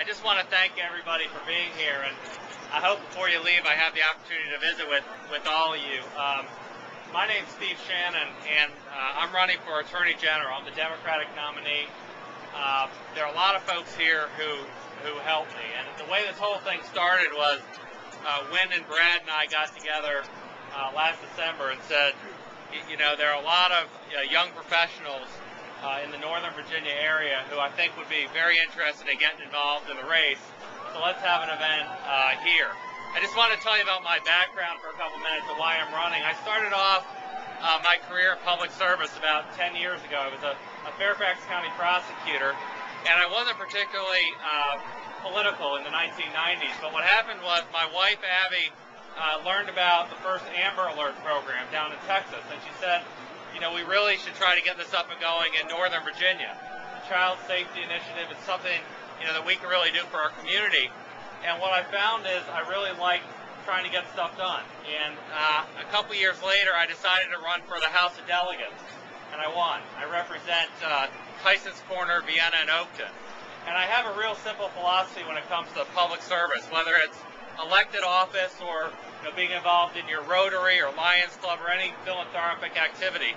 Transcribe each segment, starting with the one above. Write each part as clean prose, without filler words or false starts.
I just want to thank everybody for being here, and I hope before you leave I have the opportunity to visit with all of you. My name's Steve Shannon, and I'm running for Attorney General. I'm the Democratic nominee. There are a lot of folks here who helped me, and the way this whole thing started was Wynn and Brad and I got together last December and said, you know, there are a lot of young professionals in the Northern Virginia area who I think would be very interested in getting involved in the race. So let's have an event here. I just want to tell you about my background for a couple minutes of why I'm running. I started off my career in public service about 10 years ago. I was a Fairfax County prosecutor, and I wasn't particularly political in the 1990s. But what happened was my wife, Abby, learned about the first Amber Alert program down in Texas, and she said, you know, we really should try to get this up and going in Northern Virginia. The Child Safety Initiative is something, you know, that we can really do for our community. And what I found is I really like trying to get stuff done. And a couple years later, I decided to run for the House of Delegates, and I won. I represent Tyson's Corner, Vienna, and Oakton. And I have a real simple philosophy when it comes to public service, whether it's elected office or being involved in your Rotary or Lions Club or any philanthropic activity.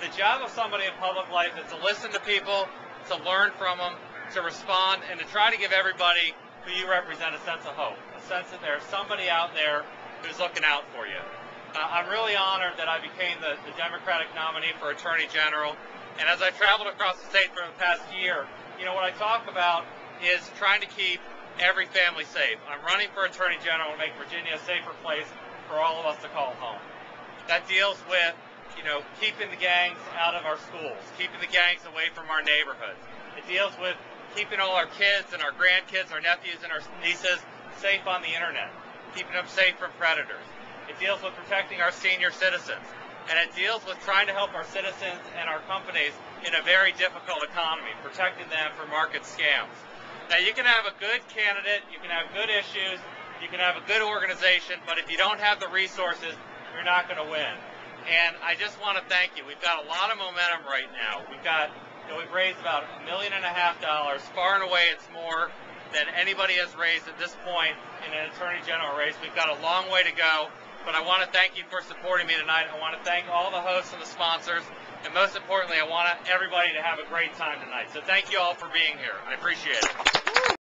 The job of somebody in public life is to listen to people, to learn from them, to respond, and to try to give everybody who you represent a sense of hope, a sense that there's somebody out there who's looking out for you. I'm really honored that I became the Democratic nominee for Attorney General, and as I traveled across the state for the past year, you know, what I talk about is trying to keep every family safe. I'm running for Attorney General to make Virginia a safer place for all of us to call home. That deals with, you know, keeping the gangs out of our schools, keeping the gangs away from our neighborhoods. It deals with keeping all our kids and our grandkids, our nephews and our nieces safe on the internet, keeping them safe from predators. It deals with protecting our senior citizens. And it deals with trying to help our citizens and our companies in a very difficult economy, protecting them from market scams. Now, you can have a good candidate, you can have good issues, you can have a good organization, but if you don't have the resources, you're not going to win. And I just want to thank you. We've got a lot of momentum right now. We've raised about $1.5 million. Far and away, it's more than anybody has raised at this point in an Attorney General race. We've got a long way to go, but I want to thank you for supporting me tonight. I want to thank all the hosts and the sponsors, and most importantly, I want everybody to have a great time tonight. So thank you all for being here. I appreciate it.